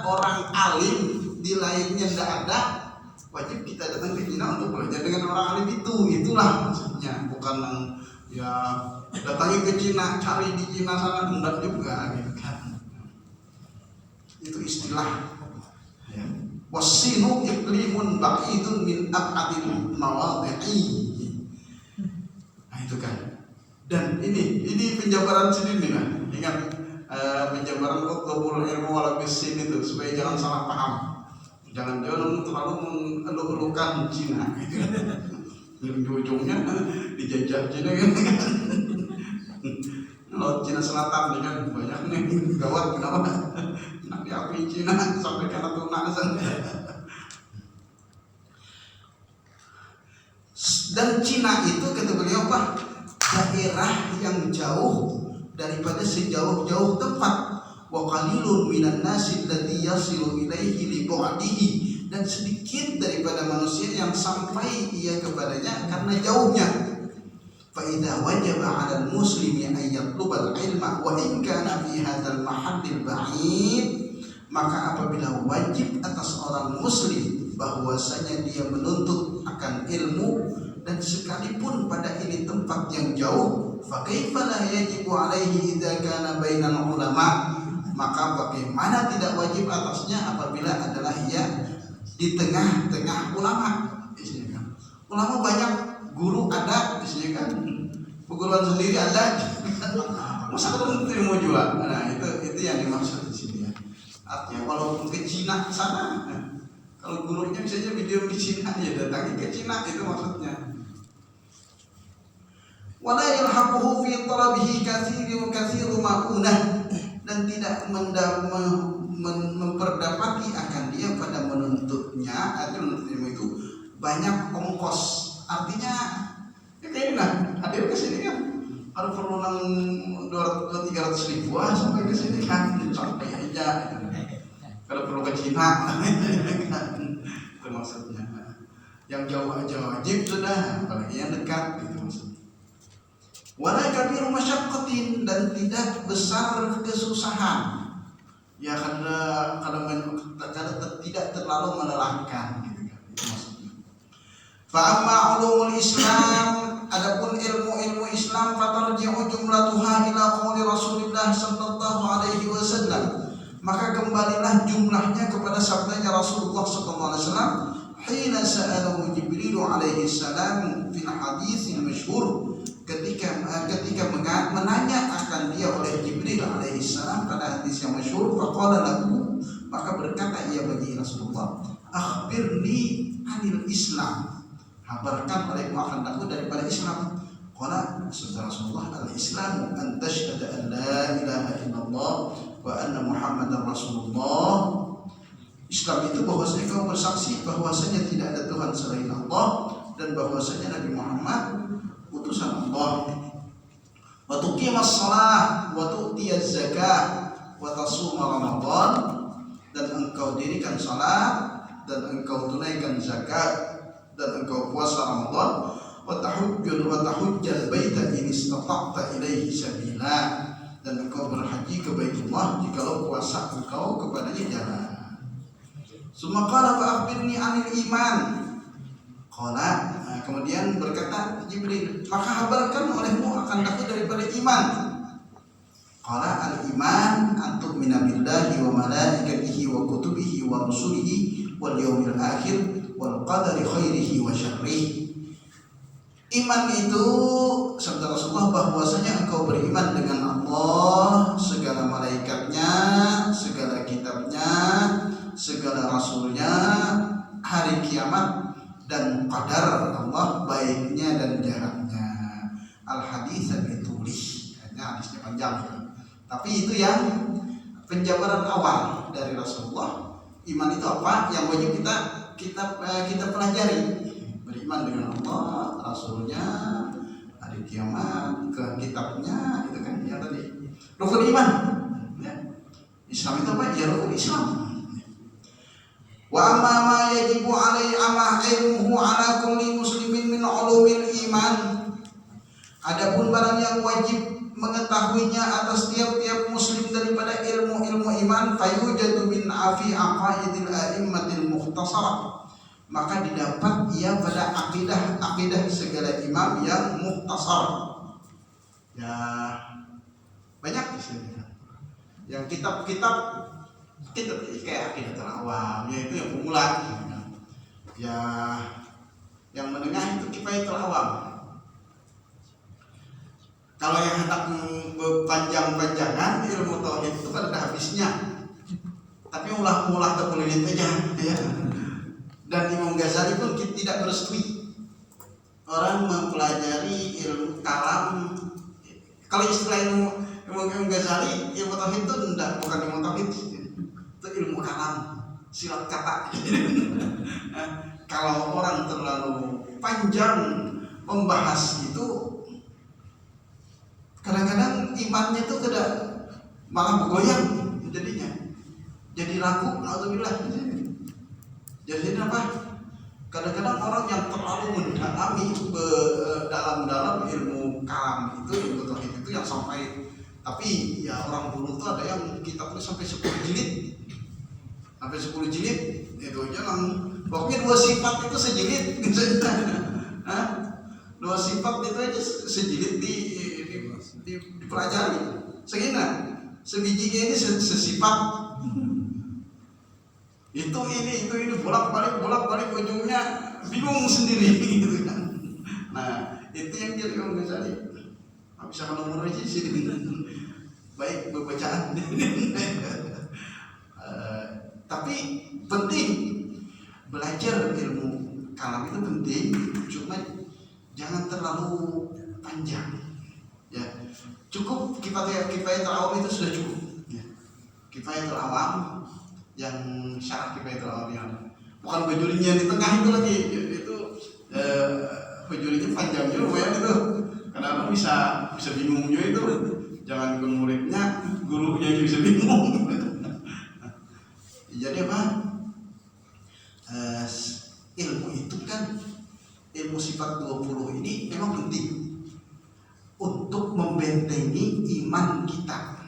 orang alim di lainnya tidak ada, wajib kita datang ke Cina untuk belajar dengan orang alim itu. Itulah maksudnya, bukan ya datangi ke Cina, cari di Cina sana, enggak juga gitu kan. Itu istilah ya. Wasinu iklimun ba'idun min ab'adil mawadhi'i. Nah itu kan. Dan ini penjabaran sendiri lah. Ingat penjabaran utlubul ilmu wala bisin itu supaya jangan salah paham. Jangan terlalu mengeluk-elukan Cina. Ujung-ujungnya dijajah Cina kan. Laut Cina Selatan kan banyak nih, gawat kenapa? Nanti aku Cina sampai ke Natuna sana. Dan Cina itu kata beliau apa? Daerah yang jauh daripada sejauh-jauh tempat. Wa qalilun minan nasi alladhi yasilu ilaihi li bu'dihi, dan sedikit daripada manusia yang sampai ia kepadanya karena jauhnya. Fa idza wajaba 'ala al-muslimi an yatluba al-'ilma wa in kana fi hadzal mahallil ba'id, maka apabila wajib atas orang muslim bahwasanya dia menuntut akan ilmu dan sekalipun pada ini tempat yang jauh, fa kaifa la yajibu 'alaihi idza kana bainal ulama, maka bagaimana tidak wajib atasnya apabila adalah ia di tengah-tengah ulama. Ulama banyak, guru ada di sini kan, perguruan sendiri ada, masa ketemu ilmu juga. Nah itu yang dimaksud di sini ya. Artinya walaupun ke Cina sana, kalau gurunya misalnya video di Cina ya datangi ke Cina, itu maksudnya. Wala yalhaquhu fi talabihi kathiru ma'unah, dan tidak memperdapati akan dia pada menuntutnya atau menuntut ilmu itu banyak ongkos. Artinya ya kayak gini, hadir ke sini kan kalau perlu 200-300 ribu sampai ke sini kan, sampai aja. Kalau perlu ke Cina itu maksudnya. Yang jauh aja wajib sudah, apalagi yang dekat itu maksudnya. Wala kabiru masyaqqatin, dan tidak besar kesusahan. Ya karena tidak terlalu melelahkan gitu kan. Itu maksudnya. Fa amma ulumul Islam, adapun ilmu-ilmu Islam, fatarji'u jumlatuha ila qouli Rasulullah sallallahu alaihi wasallam, maka kembalilah jumlahnya kepada sabdanya Rasulullah sallallahu alaihi wasallam, hina sa'alahu Jibril alaihi salam fil haditsil masyhur, ketika menanya akan dia oleh Jibril alaihi salam pada hadis yang masyhur, faqala lahu, maka berkata ia bagi Rasulullah, akhbirni anil Islam, habarkan olehmu akan aku daripada Islam. Qala Rasulullah, al-Islamu an tashhada an la ilaha illallah wa anna Muhammadar Rasulullah. Islam itu bahwasanya kau bersaksi bahwasanya tidak ada Tuhan selain Allah dan bahwasanya Nabi Muhammad utusan Allah. Wa tuqimas shalah wa tu'tiyaz zakah wa tasuma Ramadan, dan engkau dirikan salat dan engkau tunaikan zakat dan engkau puasa Ramadan, wa tahujjal baita in istata'ta ilaihi sabila, dan engkau berhaji ke Baitullah jikalau kuasa engkau kepadanya jalan. Summa qala fa akhbirni 'anil iman. Qala, kemudian berkata Jibril, maka habarkan olehmu akan aku daripada iman. Qala al-iman an tu'mina billahi wa malaikatihi wa kutubihi wa rusulihi wal yawmil akhir wal qadari khairihi wa syarrihi. Iman itu sabda Rasulullah bahwasanya engkau beriman dengan Allah, segala malaikatnya, segala kitabnya, segala rasulnya, hari kiamat, dan qadar Allah baiknya dan jaraknya. Al-hadits bitulih, hadisnya panjang. Tapi itu yang penjabaran awal dari Rasulullah. Iman itu apa? Yang wajib kita pelajari. Beriman dengan Allah, Rasulnya, hari kiamat, ke kitabnya, itu kan yang tadi. Rukun iman. Ya. Islam itu apa? Ya rukun Islam. Wa amma ma yajibu alaihi ama ilmuhu ala kulli muslimin min ulumil iman. Adapun barang yang wajib mengetahuinya atas tiap-tiap muslim daripada ilmu-ilmu iman, fayujadu min afi aqaidil a'immatil mukhtasarah, maka didapat ia pada akidah segala imam yang mukhtasar. Ya banyak di sini. Yang kitab-kitab kayak akidah awam, yaitu yang pemula. Ya yang menengah itu kifayatul awam. Kalau yang hendak berpanjang-panjangan ilmu tauhid itu kan ada habisnya. Tapi ulah terpelilit aja, ya. Dan Imam Ghazali pun tidak bersetui orang mempelajari ilmu kalam. Kalau istilah Imam Ghazali, ilmu tauhid itu bukan ilmu tauhid, itu ilmu kalam, silat kata. Kalau orang terlalu panjang membahas itu, kadang-kadang imannya itu malah bergoyang jadinya, jadi ragu. Alhamdulillah. Jadi apa? Kadang-kadang orang yang terlalu mendalami dalam ilmu kalam itu, ilmu tauhid itu yang sampai, tapi ya orang dulu tuh ada yang kita tulis sampai 10 jilid, sampai 10 jilid itu jangan, pokoknya 2 sifat itu sejilid, Hah? 2 sifat itu aja sejilid dipelajari, segini, sebijinya ini sesifat. Itu ini bolak-balik ujungnya bingung sendiri gitu kan. Nah, itu yang jadi Imam Ghazali. Bisa menomor aja sih. Baik bacaan. Tapi penting belajar ilmu kalam itu penting, cuma jangan terlalu panjang. Ya, cukup kifayatul awam itu sudah cukup. Ya. Kifayatul awam yang syarah kifayatul awam yang bukan bajurinya di tengah itu lagi, itu bajurinya panjang juga lumayan itu, karena bisa bingung juga itu, jangan ke muridnya, gurunya juga bisa bingung. Jadi apa? Ilmu itu kan, ilmu sifat 20 ini memang penting untuk membentengi iman kita.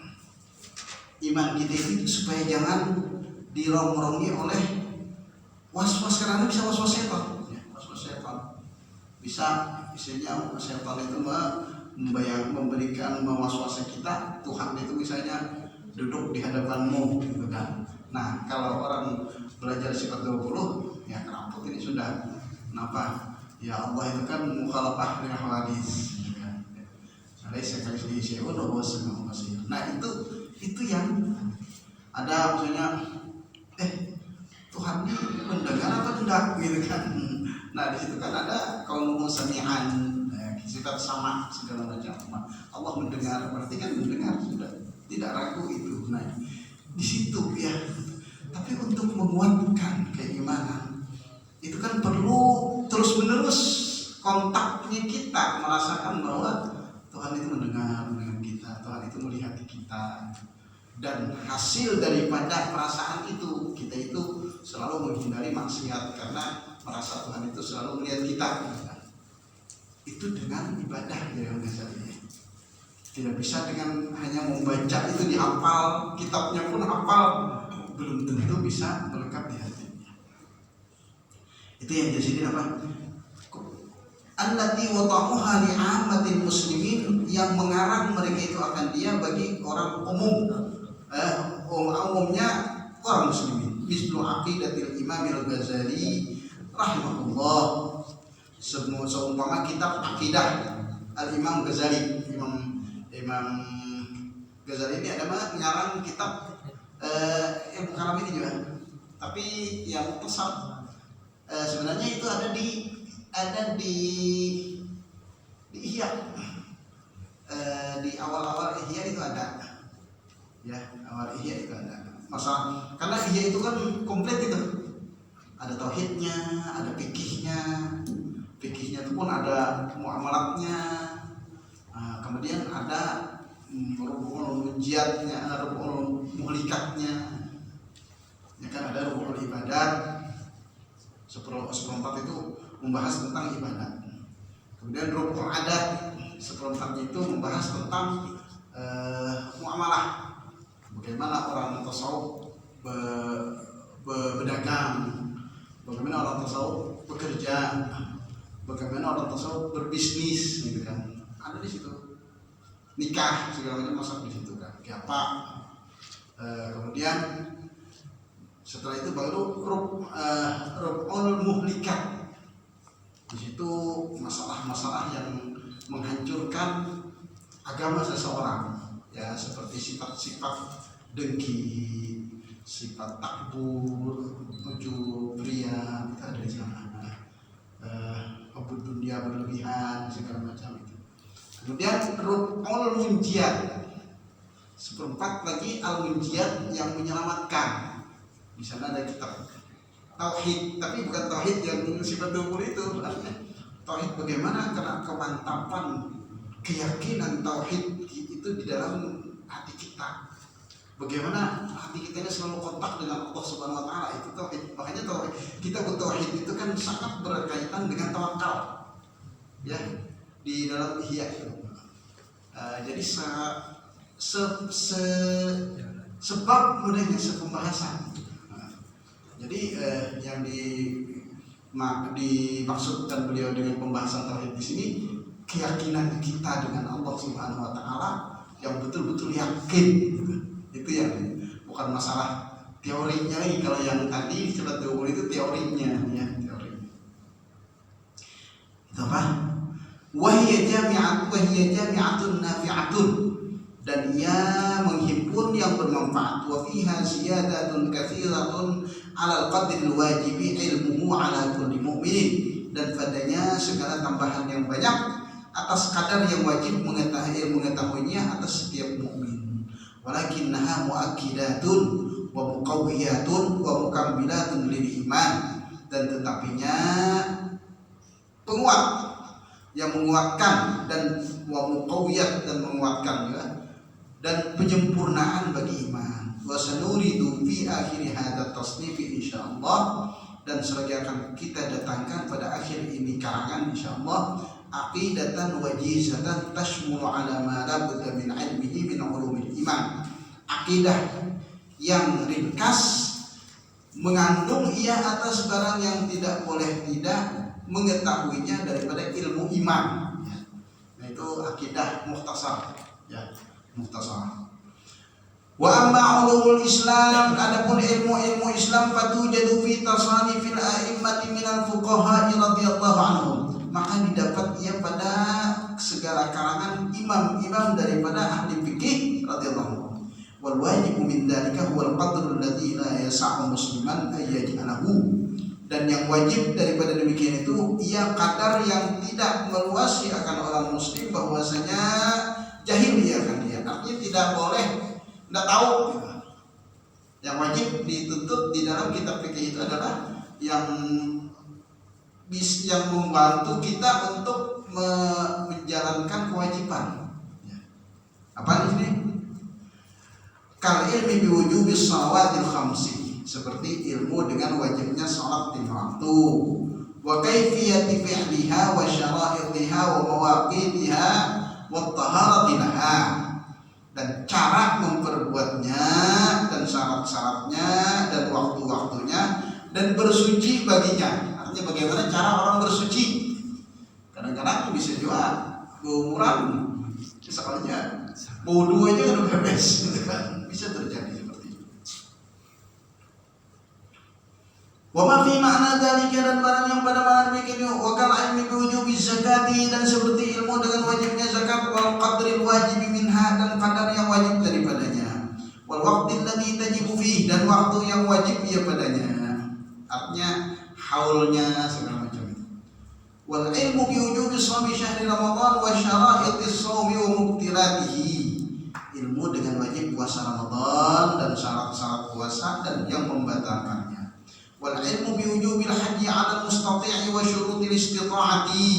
Iman kita itu supaya jangan dirongrongi oleh was-was, karena bisa was-was setan. Ya, was-was setan. Bisa misalnya setan itu memberikan mewaswasi kita, Tuhan itu misalnya duduk di hadapanmu gitu kan. Nah, kalau orang belajar sifat 20, ya keramput ini sudah. Kenapa? Ya Allah itu kan mukhalafah lil hawadits. Nah itu yang ada, maksudnya Tuhan ini mendengar apa tidak gitu kan. Nah di situ kan ada kaum musami'an, sifat sama segala macam. Allah mendengar, berarti kan mendengar, sudah tidak ragu itu. Nah di situ ya. Tapi untuk menguatkan keimanan itu kan perlu terus menerus kontaknya, kita merasakan bahwa Tuhan itu mendengar kita, Tuhan itu melihat kita, dan hasil daripada perasaan itu kita itu selalu menghindari maksiat karena merasa Tuhan itu selalu melihat kita. Itu dengan ibadah yang biasanya. Tidak bisa dengan hanya membaca itu dihafal, kitabnya pun hafal, belum tentu bisa melekat di hatinya. Itu yang di sini apa? Allati wata'uha li'ammatil muslimin, yang mengarang mereka itu akan dia bagi orang umum, umumnya orang muslimin. Mislu aqidatil Imam Al-Ghazali rahimahullah, seumpama kitab akidah Al-Imam Ghazali. Imam Ghazali ini ada mengarang kitab ilmu kalam ini juga, tapi yang pesat sebenarnya itu ada di Ihya, di awal-awal Ihya itu ada, ya awal Ihya itu ada. Masa karena Ihya itu kan komplit itu, ada tauhidnya, ada fikihnya itu pun ada muamalatnya, kemudian ada rukun mujiatnya, ada rukun muhlikatnya, ya kan, ada rukun ibadat. Seperempat itu membahas tentang ibadat. Kemudian rukun adat, seperempatnya itu membahas tentang muamalah, bagaimana orang tasawuf berdagang, bagaimana orang tasawuf bekerja, bagaimana orang tasawuf berbisnis, gitu kan. Ada di situ. Nikah segala macam masuk di situ kan. Kayak apa? Kemudian setelah itu baru rub'ul muhlikat. Di situ masalah-masalah yang menghancurkan agama seseorang, ya, seperti sifat-sifat dengki, sifat takbur, ujub, riya, kita ada di sana. Hubud dunia berlebihan, segala macam itu. Kemudian rub'ul munjiat, seperempat lagi al-munjiat yang menyelamatkan. Di sana ada kitab tauhid, tapi bukan tauhid yang sifat 20 itu, artinya tauhid bagaimana karena kemantapan keyakinan tauhid itu di dalam hati kita. Bagaimana hati kita ini selalu kontak dengan Allah Subhanahu wa taala, itu tauhid. Makanya tauhid, kita bertauhid itu kan sangat berkaitan dengan tawakal. Ya, di dalam ihya itu. Jadi sebab mudahnya sepembahasan. Jadi yang dimaksudkan beliau dengan pembahasan tauhid di sini, keyakinan kita dengan Allah Subhanahu wa taala yang betul-betul yakin. Itu yang bukan masalah teorinya lagi. Kalau yang tadi sifat 20 itu teorinya, ya, teori. Itu apa? Wahiyya jami'atun nafi'atun, dan ia menghimpun yang bermanfaat. Wa fiha ziyadatun katsiratun 'alal qadril wajibi ilmuhu 'ala kulli mu'minin, dan padanya segala tambahan yang banyak atas kadar yang wajib mengetahuinya atas setiap mukmin. Walakinnaha muakkidatun wa muqawwiyatun wa mukammilatun lil iman, dan tetapinya penguat yang menguatkan, dan wa muqawwiyat dan menguatkan juga, dan penyempurnaan bagi iman. Wa sanuridu fi akhir hadzal tasnif insyaallah, dan selagi akan kita datangkan pada akhir ini karangan insyaallah, aqidatan wajizatan tashmulu ala ma la budda min ilmihi min ulumil iman. Akidah yang ringkas mengandung ia atas barang yang tidak boleh tidak mengetahuinya daripada ilmu iman. Nah, itu akidah mukhtasar, ya, mukhtasar. Wa amma ulumul Islam, adapun ilmu-ilmu Islam, fatujadu fi tasanifil a'immati minal fuqaha radhiyallahu anhum, maka didapat ia pada segala kalangan imam-imam daripada ahli fikih radhiyallahu anhum. Wal wajibu min dzalika huwal qadrul ladzi la yas'u musliman ay yaj'alahu, dan yang wajib daripada demikian itu ia kadar yang tidak meluasi akan orang muslim, bahwasanya jahil dia akan dia, artinya tidak boleh, tidak tahu. Yang wajib dituntut di dalam kitab fikih itu adalah yang membantu kita untuk menjalankan kewajiban. Apa ini? Kal ilmi biwujubi shalawatil khamsi, seperti ilmu dengan wajibnya salat 5 waktu, wa kaifiyati fi'liha wa syara'itiha wa mawaqitiha wa taharati laha, dan cara memperbuatnya dan syarat-syaratnya dan waktu-waktunya dan bersuci baginya. Artinya bagaimana cara orang bersuci. Kadang-kadang bisa juga keumuran, sekalinya wudu aja udah beres, gitu kan. Bisa terjadi seperti itu. Wa ma fi ma'na dzalika, dan barang yang pada makna demikian, wa kal ilmi bi wujubi zakati, dan seperti ilmu dengan wajibnya zakat, wal qadril wajibi minha, dan kadar yang wajib daripadanya, wal waqtil ladzi tajibu fihi, dan waktu yang wajib ia padanya, artinya haulnya segala macam itu. Wal ilmu bi wujubi shaumi syahri ramadan wa syara'itis shaumi wa mubtilatihi, ilmu dengan wajib puasa Ramadan dan syarat-syarat puasa dan yang membatalkannya. Wal ilmu bi wujubil haji 'ala mustati'i wa syurutil istita'ati,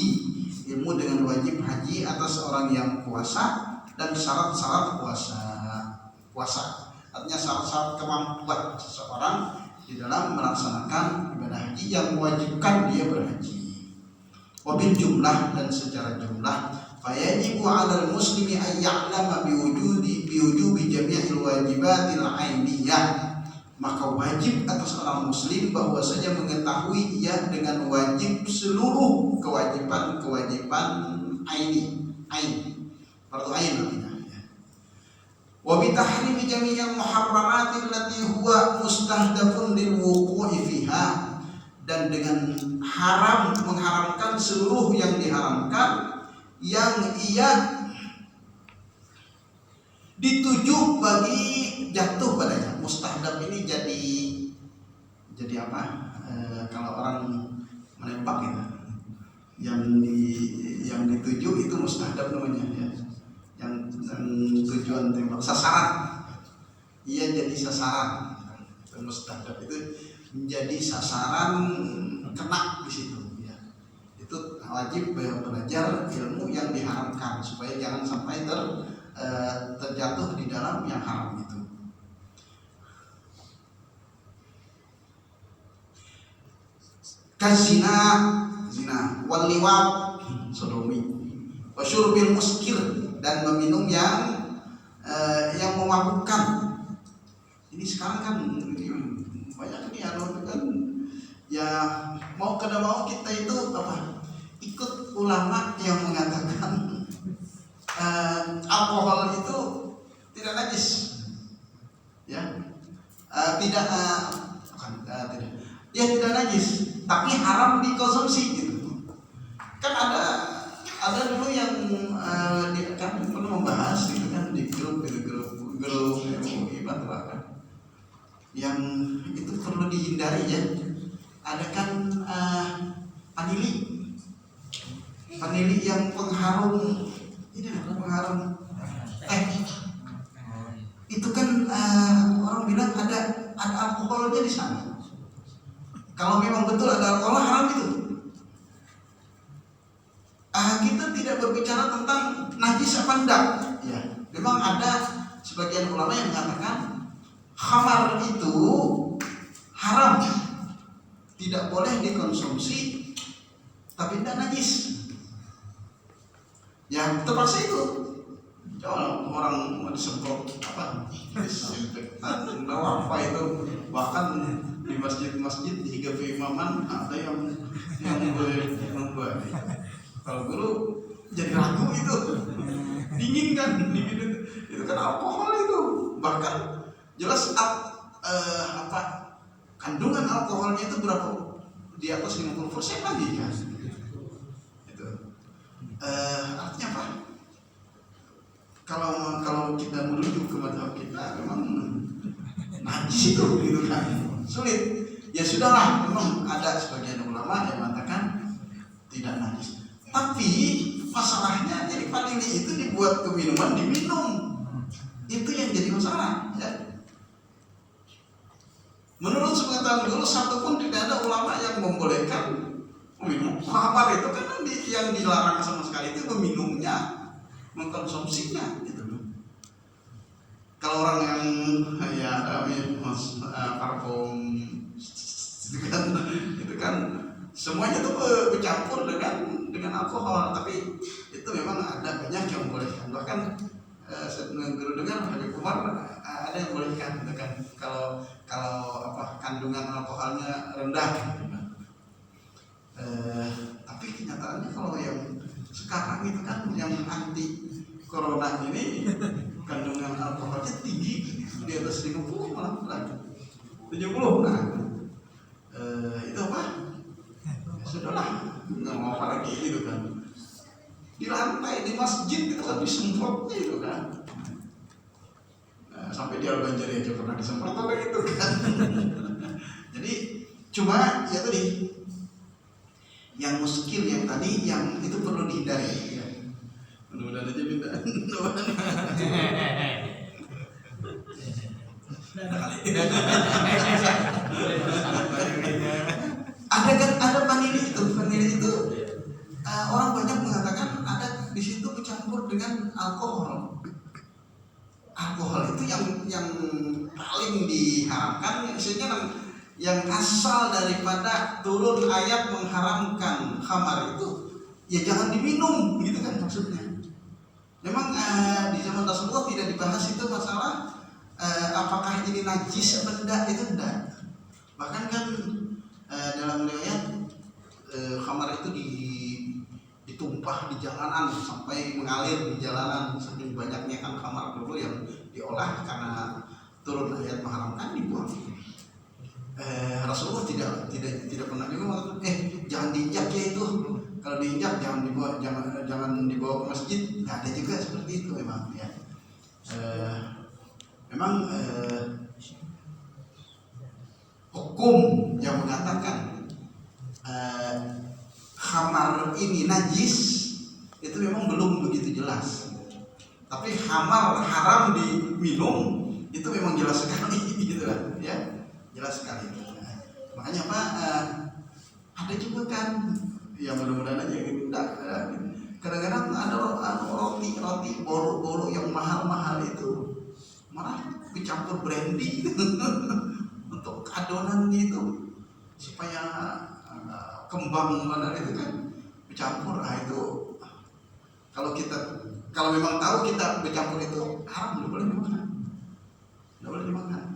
ilmu dengan wajib haji atas orang yang puasa dan syarat-syarat puasa. Artinya syarat-syarat kemampuan seseorang di dalam melaksanakan ibadah haji yang mewajibkan dia berhaji. Wabil jumlah, dan secara jumlah, Fayajibu 'alal muslimi an ya'lama biwujubi jami'il wajibatil 'ainiyah. Maka wajib atas orang muslim bahwasanya mengetahui ia dengan wajib seluruh kewajiban aini, fardu ain namanya. Wa bi tahrimi jami'il muharramati allati huwa mustahdafun lil wuqu'i fiha, dan dengan mengharamkan seluruh yang diharamkan yang ia dituju bagi jatuh padanya. Mustahdaf ini jadi apa? Kalau orang menembak gitu, yang dituju itu mustahdaf namanya ya. Yang tujuan tembak, sasaran. Ia jadi sasaran. Mustahdaf itu menjadi sasaran, kena di situ ya. Itu wajib belajar ilmu yang diharamkan supaya jangan sampai terjatuh di dalam yang haram itu. Kazina, zina, wal liwat, sodomi, wasyurbil muskir, dan meminum yang memabukkan. Ini sekarang kan banyak ini kan ya, mau kada mau kita itu apa, ikut ulama yang mengatakan alkohol itu tidak najis ya, tidak tidak najis, tapi haram dikonsumsi gitu. Kan ada dulu yang kan pernah membahas gitu kan di grup bahkan yang itu perlu dihindari ya. Ada kan vanili yang pengharum itu kan orang bilang ada alkoholnya di sana. Kalau memang betul ada alkohol, haram itu. Kita tidak berbicara tentang najis apa enggak ya. Memang ada sebagian ulama yang mengatakan khamar itu haram, tidak boleh dikonsumsi, tapi tidak najis. Ya terpaksa itu. Jangan orang mau disemprot apa, disinfektan atau apa itu, bahkan di masjid hingga imaman ada yang boleh membuat. Kalau dulu jadi ragu itu, dingin itu kan alkohol itu, bahkan jelas kandungan alkoholnya itu berapa, di atas 50% lagi kan. Itu artinya apa? Kalau kita merujuk ke mazhab kita, memang najis itu gitu kan, sulit. Ya sudahlah, memang ada sebagian ulama yang mengatakan tidak najis. Tapi masalahnya jadi vanili itu dibuat ke minuman, diminum. Itu yang jadi masalah ya. Menurut sepengetahuan dulu, satu pun tidak ada ulama yang membolehkan meminum khamar itu, kan yang dilarang sama sekali itu meminumnya, mengkonsumsinya gitu loh. Kalau orang yang parfum itu kan semuanya tuh bercampur dengan alkohol, tapi itu memang ada banyak yang membolehkan. Bahkan guru dengar Habib Umar ada yang membolehkan kalau kandungan alkoholnya rendah gitu. Tapi kenyataannya kalau yang sekarang itu kan yang anti corona ini kandungan alkoholnya tinggi, di atas 50 malah 70. Nah itu apa? Ya sudahlah, nggak mau apa lagi gitu kan. Di lantai di masjid itu kan disemprotnya itu kan. Sampai di Al-Banjari aja pernah disemprot apa gitu kan. Jadi cuma ya tadi yang muskil yang tadi yang itu perlu dihindari ya. Mudah-mudahan aja minta ada vanili itu orang banyak mengatakan ada di situ bercampur dengan alkohol. Alkohol itu yang paling diharamkan, sehingga yang asal daripada turun ayat mengharamkan khamar itu ya jangan diminum gitu kan maksudnya. Memang di zaman Rasulullah tidak dibahas itu masalah apakah ini najis atau tidak, itu tidak. Bahkan kan dalam riwayat khamar itu ditumpah di jalanan sampai mengalir di jalanan, saking banyaknya kan khamar dulu yang diolah karena turun ayat mengharamkan, dibuang. Rasulullah tidak pernah juga mengatakan jangan diinjak ya itu, kalau diinjak jangan dibawa ke masjid. Nggak ada juga seperti itu memang ya. Memang hukum yang mengatakan khamar ini najis itu memang belum begitu jelas. Tapi khamar haram diminum itu memang jelas sekali gitu lah ya, jelas sekali. Makanya Pak ada juga kan ya, mudah-mudahan aja gitu. Kadang-kadang ada roti bolu yang mahal-mahal itu malah dicampur brandy untuk adonannya itu supaya kembang mana itu kan bercampur. Itu kalau memang tahu kita bercampur itu haram, nggak boleh dimakan.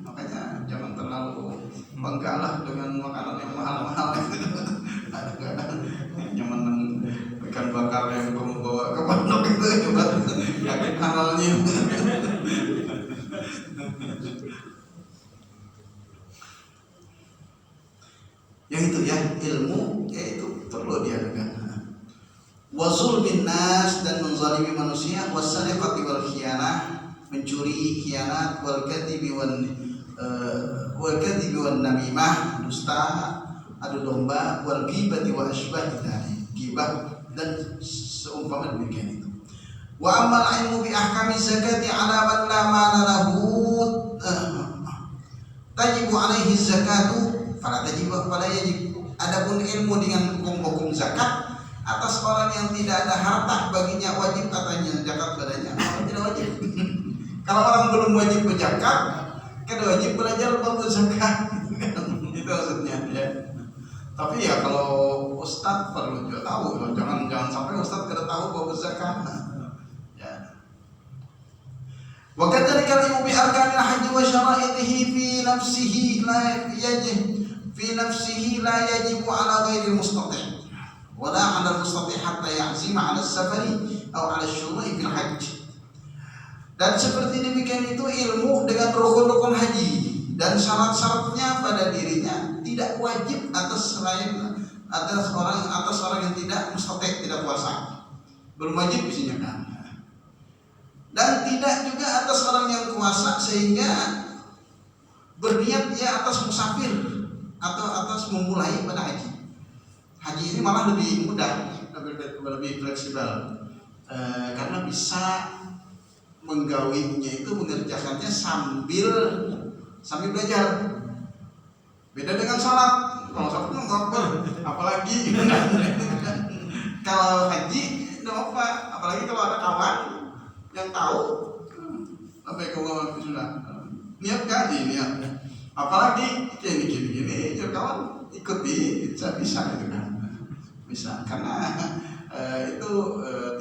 Makanya jangan terlalu banggalah dengan makanan yang mahal-mahal itu. Kadang-kadang nyaman ikan bakar yang kamu bawa ke pondok itu coba yakin halalnya. Yang itu ya, ilmu yaitu perlu diadakan. Wazul bin nas, dan menzalimi manusia, wasariqati wal khiyanah, mencuri, khianat, wal kadhibi wan namimah, dusta, adu domba, wal ghibati wa asbah dzalik, ghibah dan seumpama demikian itu. Wa ammal ilmu bi ahkami zakati ala man la mala lahu tajibu alaihi zakatu fala yajib. Adapun ilmu dengan hukum-hukum zakat atas orang yang tidak ada harta baginya wajib katanya zakat padanya, orang tidak wajib. Kalau orang belum wajib berzakat, kan wajib belajar bab zakat. Itu maksudnya ya. Tapi ya kalau ustadz perlu juga tahu, jangan sampai ustadz tidak tahu bab zakat. Ya. Wa kadzalika ilmu bi arkanil haji wa syara'itihi fi nafsihi la yajibu ala ghairil mustati'. Wala 'ala al-mustati' hatta ya'zima 'ala as-safari aw 'ala asy-syuru'i fil hajj. Dan seperti demikian itu ilmu dengan rukun-rukun haji dan syarat-syaratnya pada dirinya tidak wajib atas orang yang tidak mustati', tidak puasa. Belum wajib isinya kan. Dan tidak juga atas orang yang puasa sehingga berniat dia atas musafir atau atas memulai pada haji. Haji ini malah lebih mudah, lebih fleksibel, karena bisa menggawinya itu mengerjakannya sambil belajar. Beda dengan sholat. Kalau sholat itu apalagi kalau haji apa? Apalagi kalau ada kawan yang tahu sampai ke sudah niat kan niat. Apalagi gini ya kawan ikuti bisa gitu kan, bisa karena itu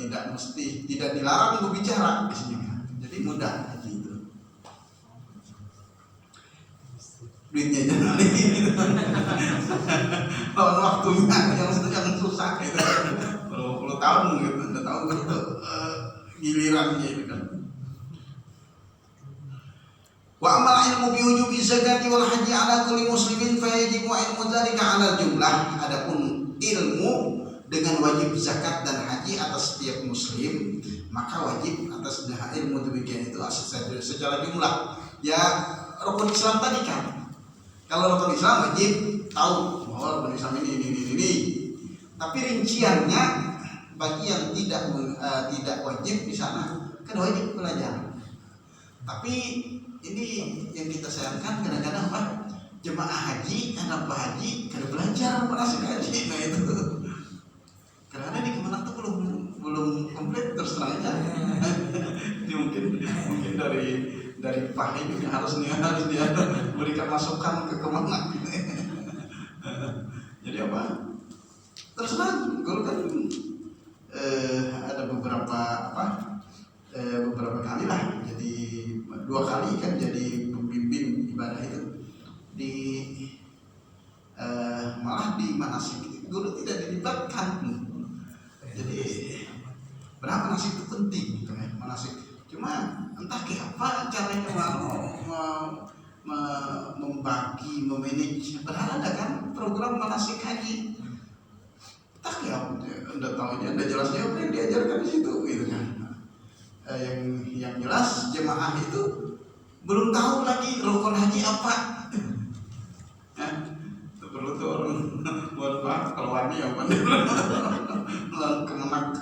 tidak dilarang berbicara di sini kan, jadi mudah gitu. Duitnya jangan lagi gitu. Lawan waktunya yang susah gitu. 20 tahun gitu, udah tahu gitu gilirannya gitu kan. Wa amal ilmu bi wujubi zakati wal haji ala kulli muslimin fa yajibu ilmu dzalika ala jumlah. Adapun ilmu dengan wajib zakat dan haji atas setiap muslim, maka wajib atas ilmu demikian itu secara jumlah. Ya rukun Islam tadi kan. Kalau rukun Islam wajib tahu bahwa rukun Islam ini. Tapi rinciannya bagi yang tidak wajib di sana kan wajib belajar. Tapi ini yang kita sayangkan kadang-kadang Pak, jemaah haji karena Pak Haji kada belajar manasik haji. Nah itu karena di Kemenak tuh belum komplit terus terang aja. Ini mungkin dari Pak Haji juga harus dia berikan masukan ke Kemenak. Jadi apa? Terus terang kalau kan ada beberapa di manasik itu guru tidak dilibatkan. Jadi padahal manasik itu penting gitu ya, manasik. Cuma entah kayak apa caranya membagi, memanage. Padahal ada kan program manasik haji. Entah kayak Anda tahu aja, Anda jelasnya apa yang diajarkan di situ gitu kan. Yang jelas jemaah itu belum tahu lagi rukun haji apa. Perlu tuh orang buat apa kalau wani apa nih kemenak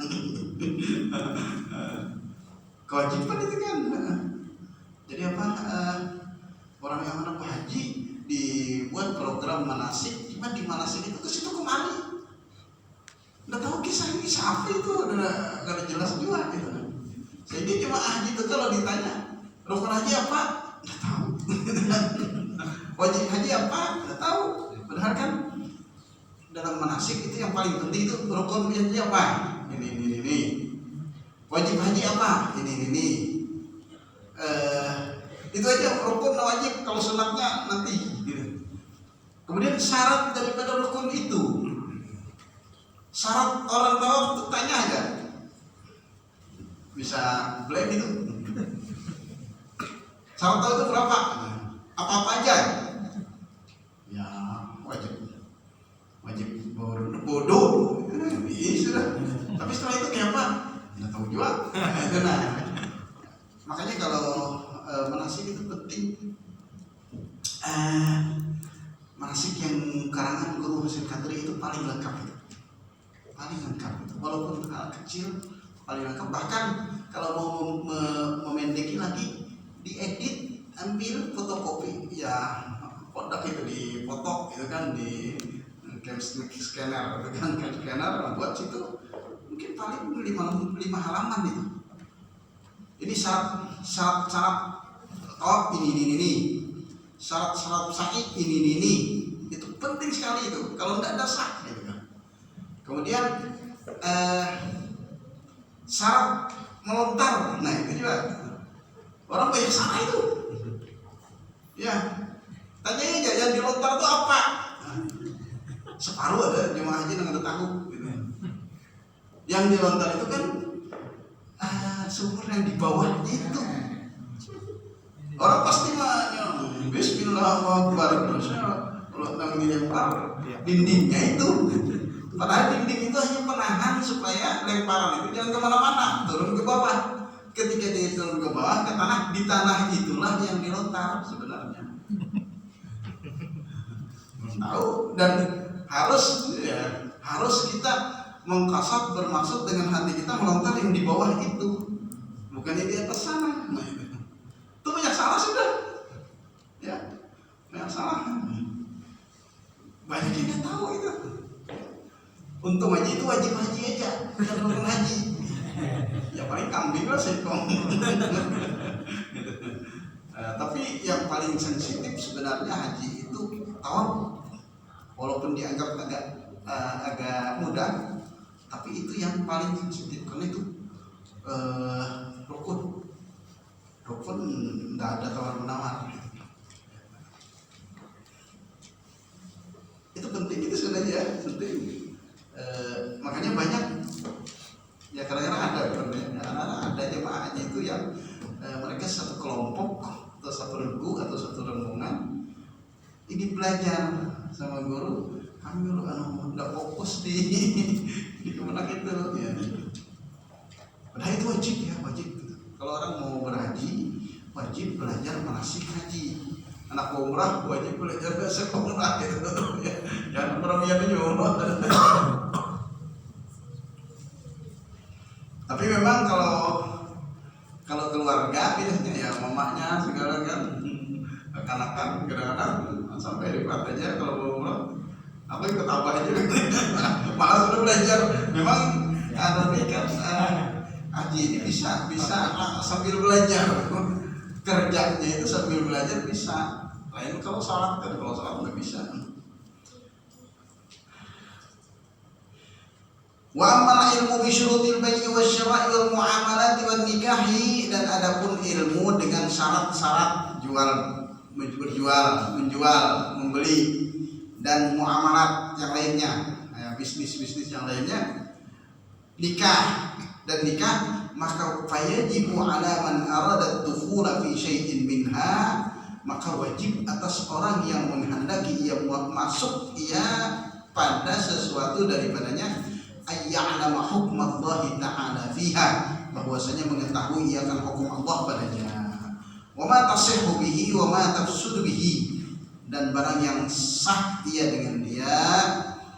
kewajiban itu kan. Jadi apa orang yang anak haji dibuat program manasik, cuma di manasik itu ke situ kemari nggak tahu kisah ini siapa itu, nggak ada jelas juga gitu. Jadi cuma haji itu kalau ditanya rukun haji apa nggak tahu, wajib haji apa nggak tahu. Padahal kan dalam manasik itu yang paling penting itu rukun haji apa, ini. Wajib haji apa, ini. Itu aja rukun wajib, kalau sunatnya nanti gitu. Kemudian syarat daripada rukun itu, syarat orang tahu untuk tanya aja bisa blank itu. Syarat tahu itu berapa, apa aja ya, wajib bodoh sudah. Tapi setelah itu kayak apa nggak tahu juga. Nah, makanya kalau manasik itu penting. Manasik yang karangan Guru Husain Qadri itu paling lengkap itu. Walaupun hal kecil paling lengkap. Bahkan kalau mau memendeki lagi, diedit, ambil fotokopi ya, produk itu dipoto itu kan di scanner itu kan, scanner buat situ mungkin paling 5 halaman itu. Ini syarat ini, syarat sahih ini, itu penting sekali itu. Kalau tidak ada sah gitu kan. Kemudian syarat melontar, nah itu juga orang banyak salah itu. Ya, tanya aja yang dilontar itu apa. Separuh ada jemaah haji yang ada tahu gitu. Yang dilontar itu kan sumur yang di bawah itu. Orang pasti nanya Bismillahirrahmanirrahim. Kalau nang dilempar dindingnya itu, padahal dinding itu hanya penahan supaya lemparan itu jangan kemana-mana, turun ke bawah. Ketika dia turun ke bawah ke tanah, di tanah itulah yang dilontar sebenarnya. Tahu, dan harus kita mengkasab bermaksud dengan hati kita melontar yang di bawah itu, bukan yang di atas sana. Nah, itu banyak salah sudah, ya banyak salah. Banyak yang nggak tahu itu. Untung aja itu wajib haji aja, bukan rukun haji. Ya paling kambing lah sekong. Tapi yang paling sensitif sebenarnya haji itu tawaf. Walaupun dianggap agak mudah, tapi itu yang paling sensitif karena itu rukun tidak ada tawar menawar. Itu penting, itu sebenarnya penting. Makanya banyak ya, kadang-kadang ada jemaahnya itu yang mereka satu kelompok atau satu regu atau satu rombongan ini belajar sama guru, kami dulu nggak fokus di kemenak itu ya. Padahal itu wajib ya, wajib. Kalau orang mau berhaji wajib belajar manasik haji. Anak umrah wajib belajar bahasa umrah gitu ya. Jangan pernah itu juga. Tapi memang kalau keluarga biasanya ya mamanya segala kan, kekanakan kadang-kadang sampai di aja kalau mau umrah apa ikut abah aja malah sudah belajar. Memang nanti kan haji ini bisa sambil belajar, kerjanya itu sambil belajar bisa. Lain kalau sholat kan, kalau sholat nggak bisa. Wa amal ilmu bisyurutil bai'i wasyira'i wal muamalati wan nikahi, dan adapun ilmu dengan syarat-syarat menjual, membeli dan muamalat yang lainnya, bisnis yang lainnya, nikah, maka fayajibu ala man arada dukhula fi syai'in minha, maka wajib atas orang yang menghendaki ia masuk pada sesuatu daripadanya, ayya'lama hukmallahi ta'ala fiha, bahwasanya mengetahui ia akan hukum Allah padanya, wa ma tasihhu bihi wa ma tafsudu bihi, dan barang yang sah ia dengan dia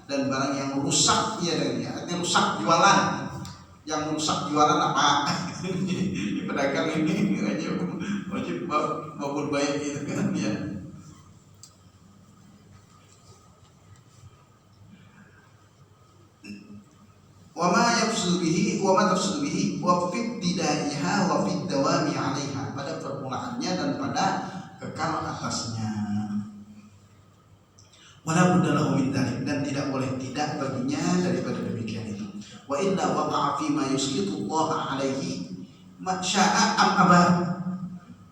dan barang yang rusak ia dengan dia. Artinya rusak jualan. Yang rusak jualan apa? Pedagang ini wajib babul baik gitu kan ya. Wa ma yafsudu bihi wa ma tafsudu bihi wa fi ibtidaiha wa fi dawami 'alaiha, pada permulaannya dan pada kekal atasnya. Wala budda lahu min dzalik, dan tidak boleh tidak baginya daripada demikian itu. Wa illa waqa'a fi ma yusqitu Allah 'alaihi ma syaa am aba.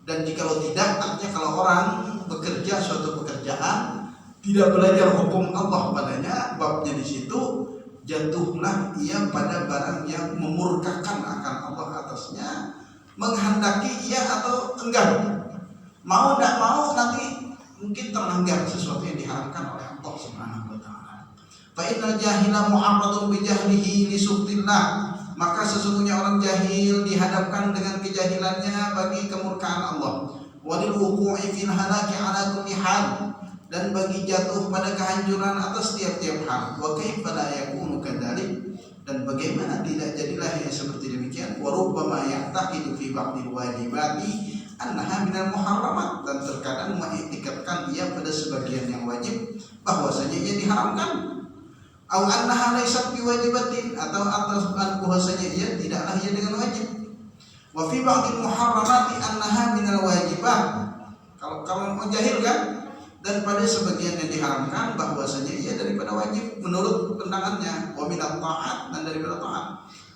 Dan jikalau tidak, artinya kalau orang bekerja suatu pekerjaan tidak belajar hukum Allah padanya, babnya di situ jatuhlah ia pada barang yang memurkakan akan Allah atasnya, menghendaki ia atau enggan, mau tidak mau nanti mungkin terlanggar sesuatu yang diharamkan oleh Allah Subhanahu wa taala. Fa innal jahila mu'arradun bi jahlihi li sukhtillah, maka sesungguhnya orang jahil dihadapkan dengan kejahilannya bagi kemurkaan Allah. Wa lil wuqu'i fil halaki ala kulli hal, dan bagi jatuh pada kehancuran atas tiap-tiap hal. Wa kaifa la yakunu kadzalik, dan bagaimana tidak jadilah yang seperti demikian. Wa rubbama ya'taqidu fi ba'dil wajibati annaha minal muharramat, dan terkadang mengiktikadkan ia pada sebagian yang wajib bahwasanya ia diharamkan, au annaha laysat biwajibatin, atau atas bahwasanya ia tidaklah ia dengan wajib. Wa fi ba'dil muharramati annaha minal wajibat, kalau menjahil kan, dan pada sebagian yang diharamkan bahwasanya ia daripada wajib menurut pandangannya, wa minat ta'at, dan daripada taat,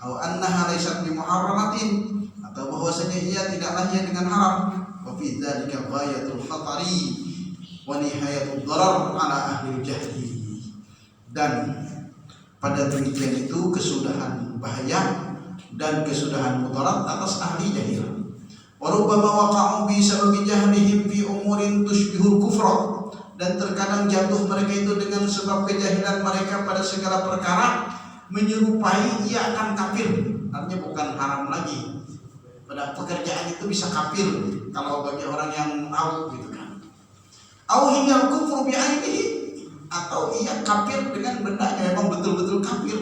au annaha laysat bi muharramatin, atau bahwasanya ia tidaklah ia dengan haram. Wa fi dzalika ghayatul khatari wa nihayatud darar ala ahli jahli, dan pada demikian itu kesudahan bahaya dan kesudahan mudarat atas ahli jahil. Wa rubbama waqa'u bi sababi jahlihim fi umurin tushbihul kufra, dan terkadang jatuh mereka itu dengan sebab kejahilan mereka pada segala perkara menyerupai ia akan kafir, artinya bukan haram lagi. Pada pekerjaan itu bisa kafir kalau bagi orang yang tahu gitu kan. Au hiyal kufru bi ainihi, atau ia kafir dengan bendanya, memang betul-betul kafir.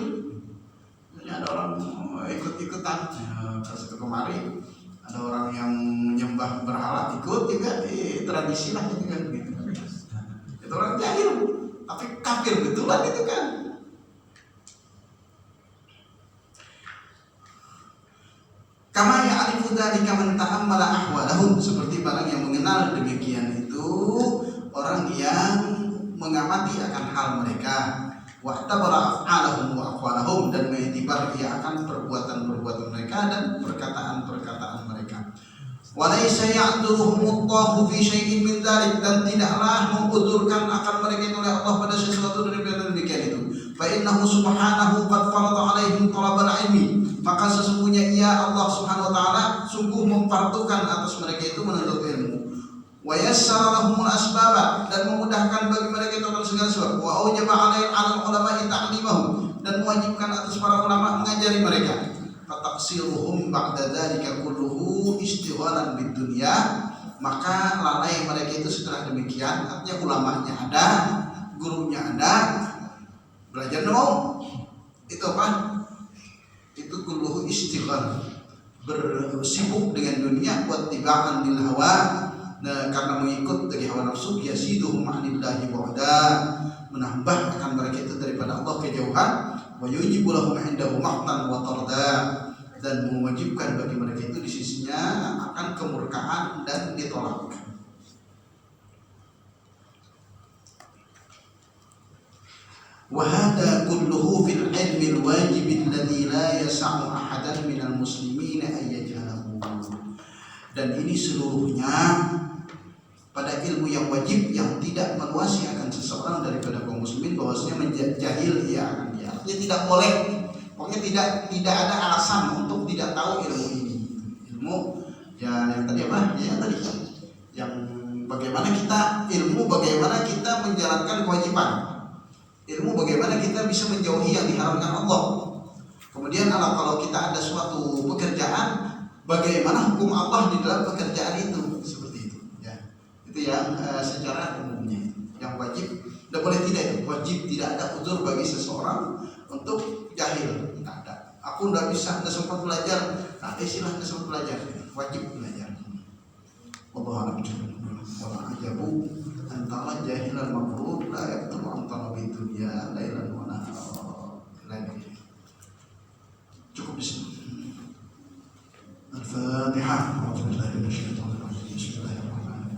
Ada orang ikut-ikutan, pas kemarin ada orang yang menyembah berhala ikut juga di tradisi lah gitu kan gitu. Itu orang jahil tapi kafir betulan itu kan. Kama ya'rifu dzalika man ta'ammala ahwalahum, seperti barang yang mengenal demikian itu orang yang mengamati akan hal mereka, wa tabara af'alahum wa aqwalahum, dan mengiktibar ia akan perbuatan-perbuatan mereka dan perkataan-perkataan mereka. Wa laysa ya'duruhumullahu fi syai'in min dzalik, dan tidaklah mengudurkan akan mereka oleh Allah pada sesuatu dari demikian itu. Fa innahu subhanahu qad farada 'alaihim talabal ilmi, maka sesungguhnya ia Allah Subhanahu wa taala sungguh memfardukan atas mereka itu menuntut ilmu. Wa yassara lahumul asbaba, dan memudahkan bagi mereka itu akan segala sebab. Wa aujaba 'alal ulama'i ta'limahum, dan mewajibkan atas para ulama mengajari mereka. Fataqsiruhum ba'da dzalika kulluhu istighalan bid dunya, maka lalai mereka itu setelah demikian, artinya ulamanya ada, gurunya ada, belajar dong. Itu apa? Itu kulluhu istighfar, bersibuk dengan dunia, buat tibaan lil hawa, karena mengikut dari hawa nafsu, yasiduhum anillahi bu'da, menambah akan mereka itu daripada Allah kejauhan, wa yujibu lahum indahu maqtan wa tarda, dan mewajibkan bagi mereka itu di sisinya akan kemurkaan dan ditolak. Wa hadha kulluhu fil ilmi al-wajib alladhi la yas'u ahadan minal muslimin ay yajhalahu, dan ini seluruhnya pada pada ilmu yang wajib yang tidak meluasi akan seseorang daripada kaum muslimin, bahwasanya menjahil ia akan dia. Artinya tidak boleh, pokoknya tidak ada alasan untuk tidak tahu ilmu ini. Ilmu ya yang tadi apa? Ya yang tadi yang bagaimana kita menjalankan kewajiban. Ilmu bagaimana kita bisa menjauhi yang diharamkan Allah. Kemudian kalau kita ada suatu pekerjaan, bagaimana hukum Allah di dalam pekerjaan itu, seperti itu. Ya, itu yang secara umumnya. Yang wajib, tidak boleh tidak itu wajib, tidak ada uzur bagi seseorang untuk jahil. Tidak ada. Aku tidak bisa, tidak sempat belajar. Nah, istilah tidak sempat belajar, wajib belajar. Wallahu a'lam. Wala ajabu antara jahilan mabrur la yaqtu antara bidunya lailan wa nahar. Cukup di sini. Al-Fatihah. A'udzubillahi minasyaitonir rajim. Bismillahirrahmanirrahim.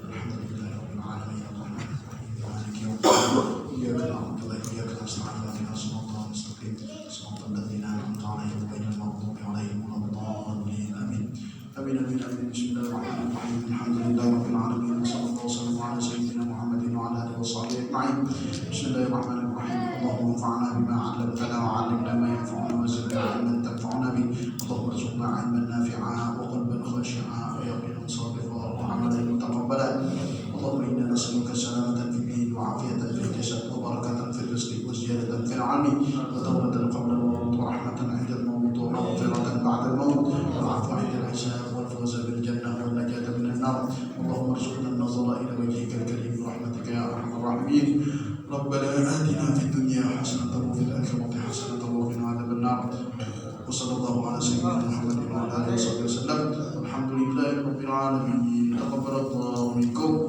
Alhamdulillahirabbil alamin. Arrahmanirrahim. Maliki yaumiddin. Iyyaka na'budu wa iyyaka nasta'in. Ihdinas siratal mustaqim. Siratal ladzina an'amta 'alaihim ghairil maghdubi 'alaihim waladdallin. Amin. Amin amin amin. Bismillahirrahmanirrahim. Alhamdulillahirabbil alamin. Wassallallahu wasallam ala sayyidina Muhammadin wa ala alihi washabbihi ajma'in. Bismillahirrahmanirrahim. Allahumma anfa'na bima 'allamtana wa 'allimna ma yanfa'una wa zidna 'ilman tanfa'una bihi. Allahumma arzuqna 'ilman nafi'an wa qalban khashi'an wa yaqinan sadiqan wa 'amalan mutaqabbalan. Allahumma inna nas'aluka salamatan fid din wa 'afiyatan fil jasad wa barakatan fil rizqi wa ziyadatan fil 'ilmi wa tawbatan qabla al-maut wa rahmatan 'inda al-maut wa maghfiratan ba'da al-maut wa 'afwan 'inda al-hisab wal fawza bil jannah wal najata min an-nar. Allahumma arzuqna an-nazara ila wajhika al-karim bi rahmatika ya arhamar rahimin. Rabbana atina fid dunya hasanatan wa fil akhirati hasanatan wa qina adzaban nar. Wa sallallahu ala sayyidina Muhammadin wa ala alihi wasallam. Alhamdulillahirabbil alamin. Taqabbalallahu minkum.